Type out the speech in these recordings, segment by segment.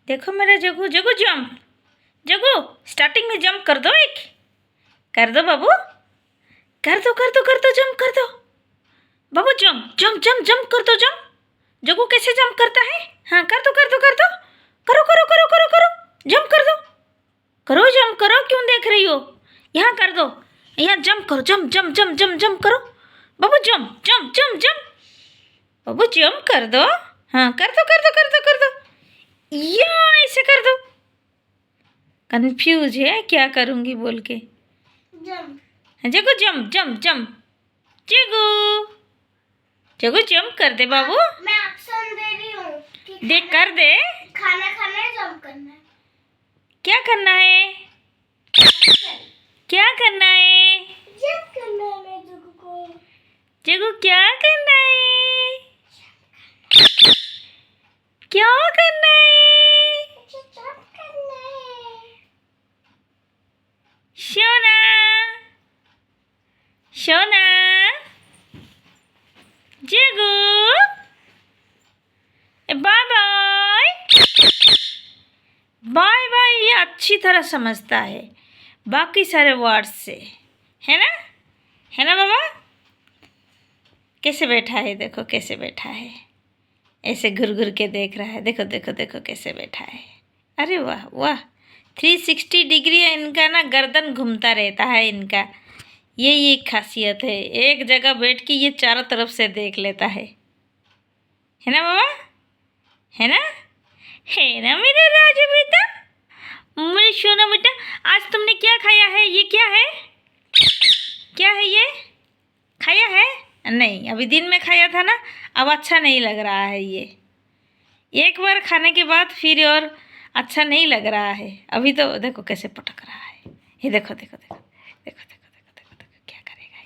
देखो मेरा Jaggu, Jaggu jump, Jaggu starting में जंप कर दो, एक कर दो बाबू, कर दो कर दो कर दो, जंप कर दो बाबू, जंप जंप जंप जंप कर दो, जंप। जग्गू कैसे जंप करता है? हाँ कर दो कर दो कर दो, करो करो करो करो करो, जंप कर दो, करो जंप करो, क्यों देख रही हो? यहाँ कर दो, यहाँ जंप करो, jump jump jump jump jump करो बाबू, जंप जंप जंप जंप बाबू, जंप कर दो। हाँ कर दो कर दो कर दो कर दो, या ऐसे कर दो। कंफ्यूज है क्या करूँगी बोल के। Jaggu jump jump jump, Jaggu Jaggu jump कर दे बाबू। मैं ऑप्शन दे रही हूँ। देख कर दे। खाना खाना है, जंप करना है। क्या करना है? क्या करना है? जंप करना है मेरे जग्गू को। जग्गू क्या करना है? क्या करना है? जंप करना है। सोना सोना, Jaggu bye bye bye bye, ये अच्छी तरह समझता है बाकी सारे वर्ड्स से, है ना बाबा? कैसे बैठा है, देखो कैसे बैठा है, ऐसे घुर घुर के देख रहा है, देखो देखो देखो कैसे बैठा है। अरे वाह वाह, 360 डिग्री इनका ना, गर्दन घूमता रहता है इनका, ये खासियत है। एक जगह बैठ के ये चारों तरफ से देख लेता है ना बाबा? है ना मेरा राजू बेटा, मेरे सोना बेटा। आज तुमने क्या खाया है? ये क्या है? क्या है ये? खाया है? नहीं, अभी दिन में खाया था ना, अब अच्छा नहीं लग रहा है ये। एक बार खाने के बाद फिर और अच्छा नहीं लग रहा है। अभी तो देखो कैसे पटक रहा है, ये देखो देखो देखो देखो देखो देखो देखो देखो क्या करेगा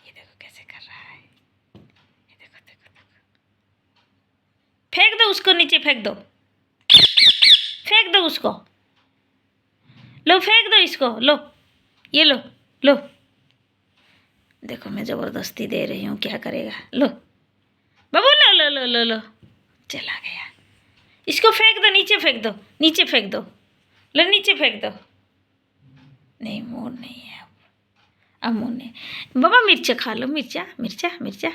ये देखो कैसे कर रहा है, ये देखो देखो देखो। फेंक दो उसको, नीचे फेंक दो, फेंक दो उसको, लो फेंक दो इसको, लो ये लो लो। देखो मैं ज़बरदस्ती दे रही हूँ, क्या करेगा? लो बाबू, लो लो लो लो लो, चला गया। इसको फेंक दो, नीचे फेंक दो, नीचे फेंक दो, लो नीचे फेंक दो। नहीं, मूड नहीं है अब मूड नहीं। बाबा मिर्चा खा लो, मिर्चा मिर्चा मिर्चा।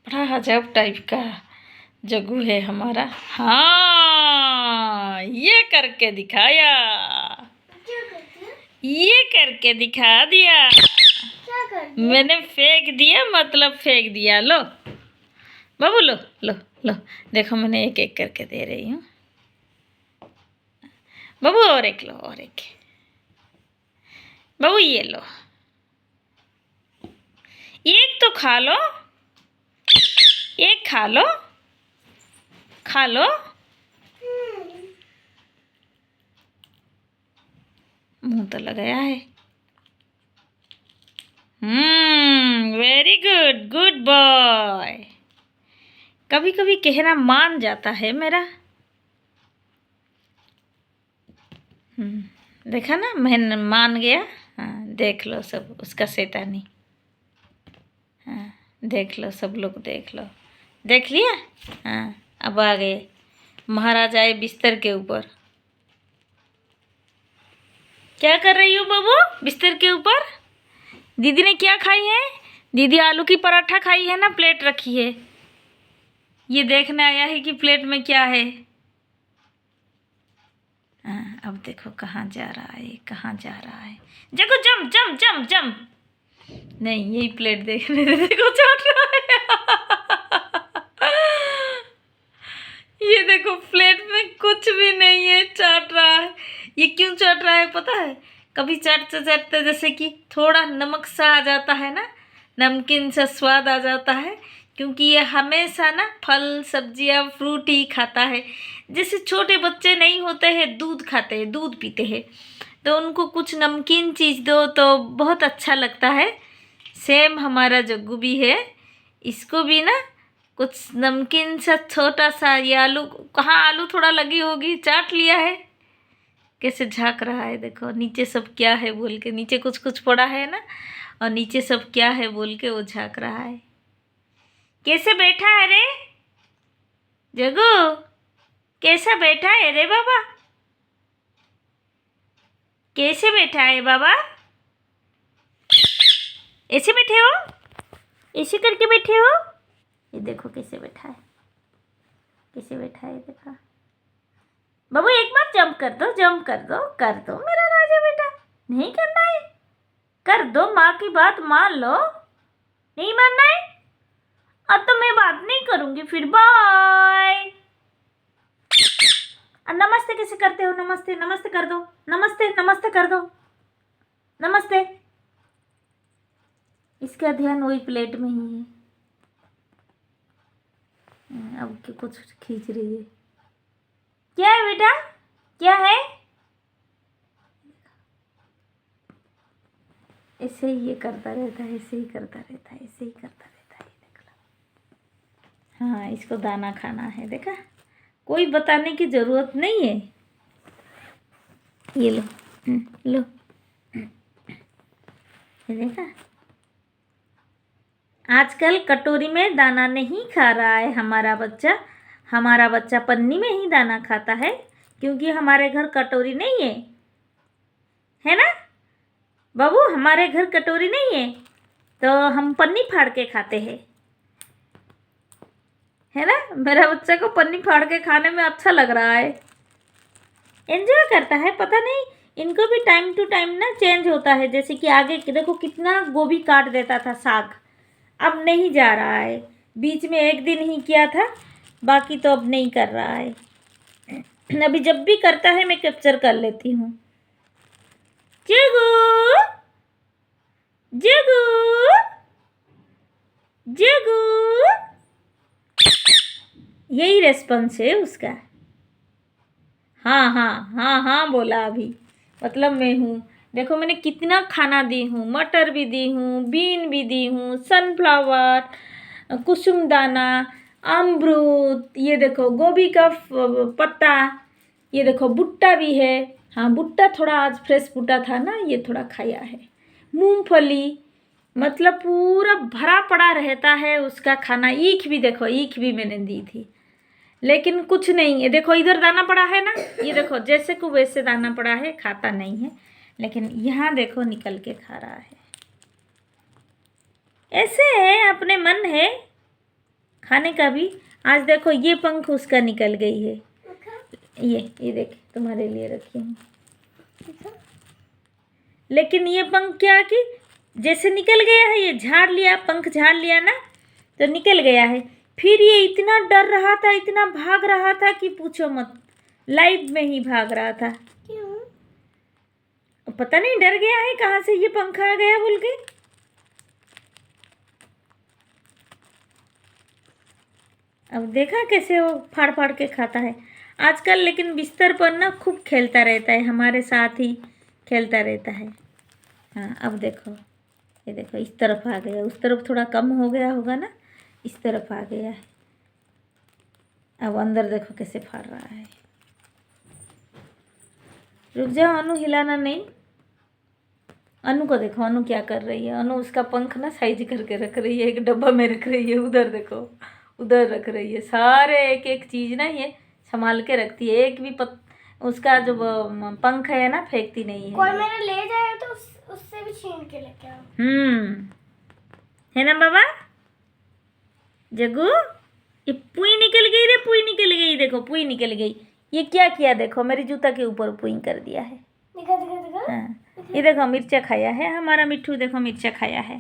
बड़ा अजब टाइप का जग्गू है हमारा। हाँ, ये करके दिखाया, ये करके दिखा दिया। मैंने फेंक दिया मतलब फेंक दिया। लो बाबू, लो लो लो, देखो मैंने एक एक करके दे रही हूँ बाबू। और एक लो, और एक बाबू, ये लो, एक तो खा लो, एक खा लो, खा लो। मुंह तो लगाया है। Very good, good boy. कभी कभी कहना मान जाता है मेरा। देखा ना, मैं मान गया। हाँ देख लो सब उसका शैतानी। हाँ देख लो, सब लोग देख लो, देख लिया। हाँ अब आ गए महाराज, आए बिस्तर के ऊपर। क्या कर रही हो बाबू बिस्तर के ऊपर? दीदी ने क्या खाई है? दीदी आलू की पराठा खाई है ना, प्लेट रखी है, ये देखने आया है कि प्लेट में क्या है। हाँ अब देखो कहाँ जा रहा है, कहाँ जा रहा है। Jaggu jump jump jump jump, नहीं यही प्लेट देखने देखो चाट रहा है। ये देखो प्लेट में कुछ भी नहीं है, चाट रहा है। ये क्यों चाट रहा है पता है? कभी चाटते चाटते जैसे कि थोड़ा नमक सा आ जाता है ना, नमकीन सा स्वाद आ जाता है, क्योंकि ये हमेशा ना फल सब्जियां फ्रूट ही खाता है। जैसे छोटे बच्चे नहीं होते हैं, दूध खाते हैं, दूध पीते हैं, तो उनको कुछ नमकीन चीज़ दो तो बहुत अच्छा लगता है। सेम हमारा जग्गू भी है, इसको भी ना कुछ नमकीन सा छोटा सा, ये आलू, कहाँ आलू थोड़ा लगी होगी, चाट लिया है। कैसे झांक रहा है देखो नीचे सब क्या है बोल के, नीचे कुछ कुछ पड़ा है ना, और नीचे सब क्या है बोल के वो झाँक रहा है। कैसे बैठा है रे जग्गू, कैसा बैठा है रे बाबा, कैसे बैठा है बाबा? ऐसे बैठे हो, ऐसे करके बैठे हो? ये देखो कैसे बैठा है, कैसे बैठा है देखा। बाबू एक बार जंप कर दो, जंप कर दो मेरा राजा बेटा। नहीं करना है, कर दो, माँ की बात मान लो। नहीं मानना है, अब तो मैं बात नहीं करूँगी फिर, बाय। नमस्ते कैसे करते हो? नमस्ते, नमस्ते कर दो, नमस्ते, नमस्ते कर दो, नमस्ते। इसका ध्यान वही प्लेट में ही है। अब क्या कुछ खींच रही है, क्या है बेटा, क्या है? ऐसे ही ये करता रहता है, ऐसे ही करता रहता है, ऐसे ही करता रहता है। देख लो, हाँ इसको दाना खाना है, देखा, कोई बताने की ज़रूरत नहीं है। ये लो, लो, ये देखा। आजकल कटोरी में दाना नहीं खा रहा है हमारा बच्चा। हमारा बच्चा पन्नी में ही दाना खाता है, क्योंकि हमारे घर कटोरी नहीं है ना बाबू? हमारे घर कटोरी नहीं है, तो हम पन्नी फाड़ के खाते हैं, है ना? मेरा बच्चा को पन्नी फाड़ के खाने में अच्छा लग रहा है, एंजॉय करता है। पता नहीं इनको भी टाइम टू टाइम ना चेंज होता है। जैसे कि आगे देखो कितना गोभी काट देता था, साग, अब नहीं जा रहा है। बीच में एक दिन ही किया था, बाकी तो अब नहीं कर रहा है। अभी जब भी करता है मैं कैप्चर कर लेती हूँ। जग्गू, जग्गू, जग्गू, यही रेस्पॉन्स है उसका। हाँ हाँ हाँ हाँ बोला अभी, मतलब मैं हूँ। देखो मैंने कितना खाना दी हूँ, मटर भी दी हूँ, बीन भी दी हूँ, सनफ्लावर, कुसुम दाना, अमरूद, ये देखो गोभी का पत्ता, ये देखो भुट्टा भी है। हाँ भुट्टा थोड़ा आज फ्रेश भुट्टा था ना, ये थोड़ा खाया है। मूंगफली, मतलब पूरा भरा पड़ा रहता है उसका खाना। ईख भी देखो, ईख भी मैंने दी थी, लेकिन कुछ नहीं है। देखो इधर दाना पड़ा है ना, ये देखो जैसे को वैसे दाना पड़ा है, खाता नहीं है। लेकिन यहाँ देखो निकल के खा रहा है। ऐसे है, अपने मन है खाने का भी। आज देखो ये पंख उसका निकल गई है, ये देख तुम्हारे लिए रखी हूँ। लेकिन ये पंख क्या कि जैसे निकल गया है, ये झाड़ लिया, पंख झाड़ लिया ना तो निकल गया है। फिर ये इतना डर रहा था, इतना भाग रहा था कि पूछो मत, लाइव में ही भाग रहा था। क्यों? पता नहीं डर गया है, कहाँ से ये पंख आ गया बोल के। अब देखा कैसे वो फाड़ फाड़ के खाता है आजकल। लेकिन बिस्तर पर ना खूब खेलता रहता है, हमारे साथ ही खेलता रहता है। हाँ अब देखो, ये देखो इस तरफ आ गया, उस तरफ थोड़ा कम हो गया होगा ना, इस तरफ आ गया है। अब अंदर देखो कैसे फाड़ रहा है। रुक जाओ अनु, हिलाना नहीं। अनु को देखो, अनु क्या कर रही है। अनु उसका पंख ना साइज करके रख रही है, एक डब्बा में रख रही है। उधर देखो, उधर रख रही है। सारे एक एक चीज़ ना ये संभाल के रखती है। एक भी उसका जो पंख है ना फेंकती नहीं है। कोई मेरा ले जाए तो उससे भी छीन के लेके आओ। है ना बाबा? जग्गू, ये पुई निकल गई रे, पुई निकल गई। देखो पुई निकल गई। ये क्या किया देखो, मेरी जूता के ऊपर पुई कर दिया है। दिखा दिखा दिखा। हाँ ये देखो मिर्चा खाया है हमारा मिट्ठू, देखो मिर्चा खाया है।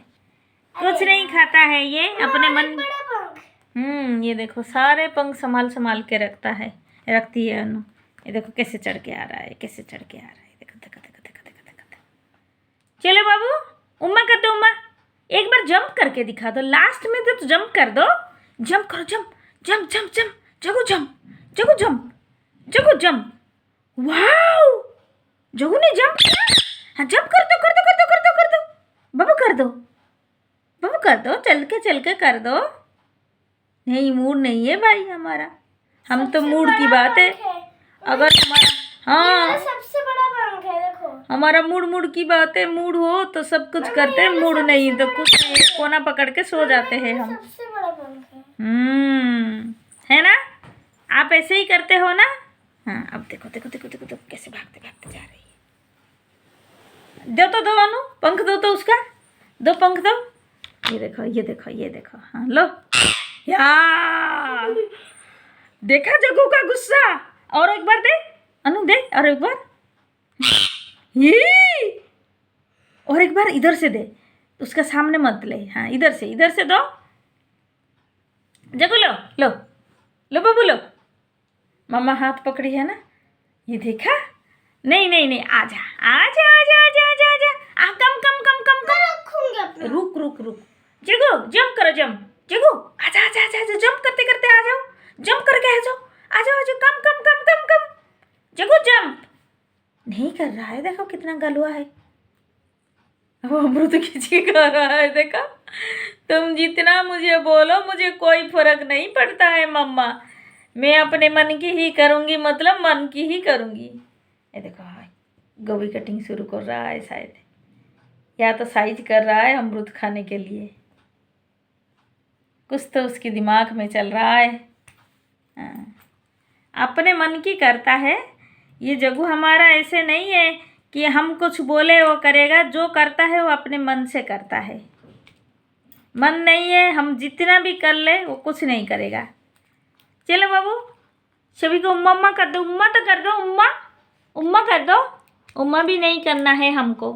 कुछ नहीं खाता है ये, अपने मन। बड़ा पंख। ये देखो सारे पंख संभाल संभाल के रखती है अनु। ये देखो कैसे चढ़ के आ रहा है, कैसे चढ़ के आ रहा है। देखो देखो देखो देखो देखो देखो। चलो बाबू उम्मा करते, उम्मा एक बार जंप करके दिखा दो। लास्ट में तो जंप कर दो, जंप करो, जंप जंप जंप जंप, जगू जंप, जगू जंप, जगू जंप। वाओ, जगू ने जंप किया। हाँ जंप कर दो कर दो कर दो कर दो कर दो बाबू, कर दो बाबू, कर दो, चल के कर दो। नहीं मूड नहीं है भाई हमारा, हम तो मूड की बात है। अगर हाँ, सबसे बड़ा पंख है देखो। हमारा मूड मूड की बात है, मूड हो तो सब कुछ करते हैं, मूड नहीं तो कुछ नहीं, कोना पकड़ के सो जाते हैं हम। सबसे बड़ा पंख है। है ना? आप ऐसे ही करते हो ना? हाँ, अब देखो देखो देखो देखो देखो कैसे भागते भागते जा रही है। दो तो दो अनु, पंख दो तो उसका, दो पंख दो। ये देखो ये देखो ये देखो, हाँ लो। यार देखा जग्गू का गुस्सा? और एक बार दे अनु, दे और एक बार। ये और एक बार इधर से दे, उसका सामने मत ले। हाँ, इधर से दो। जग्गू लो लो लो बाबू लो। मम्मा हाथ पकड़ी है ना, ये देखा? नहीं नहीं नहीं, आजा आजा आजा आजा आजा आजा। कम कम कम कम कम। रखूंगी अपना। रुक रुक रुक, जग्गू जंप करो, जंप। जग्गू आजा आजा आजा आजा, जंप करते करते आ जाओ, जंप करके आ जाओ, आ जाओ आ जाओ, कम कम कम कम कम। जग्गू जंप नहीं कर रहा है, देखो कितना गलुआ है वो, अमृत खींच के खा रहा है। देखा? तुम जितना मुझे बोलो मुझे कोई फर्क नहीं पड़ता है मम्मा, मैं अपने मन की ही करूँगी, मतलब मन की ही करूँगी। ये देखो गोभी कटिंग शुरू कर रहा है शायद, या तो साइज कर रहा है अमरूद खाने के लिए, कुछ तो उसके दिमाग में चल रहा है। हाँ, अपने मन की करता है ये जग्गू हमारा, ऐसे नहीं है कि हम कुछ बोले वो करेगा, जो करता है वो अपने मन से करता है। मन नहीं है, हम जितना भी कर ले वो कुछ नहीं करेगा। चलो बाबू, सभी को उम्मा उम्मा कर दो, उम्मा तो कर दो, उम्मा उम्मा कर दो। उम्मा भी नहीं करना है हमको,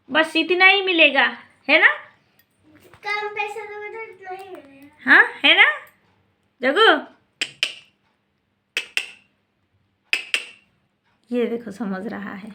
बस इतना ही मिलेगा, है ना? कम पैसे दोगे तो इतना ही मिलेगा। हाँ, है ना जग्गू? ये देखो समझ रहा है।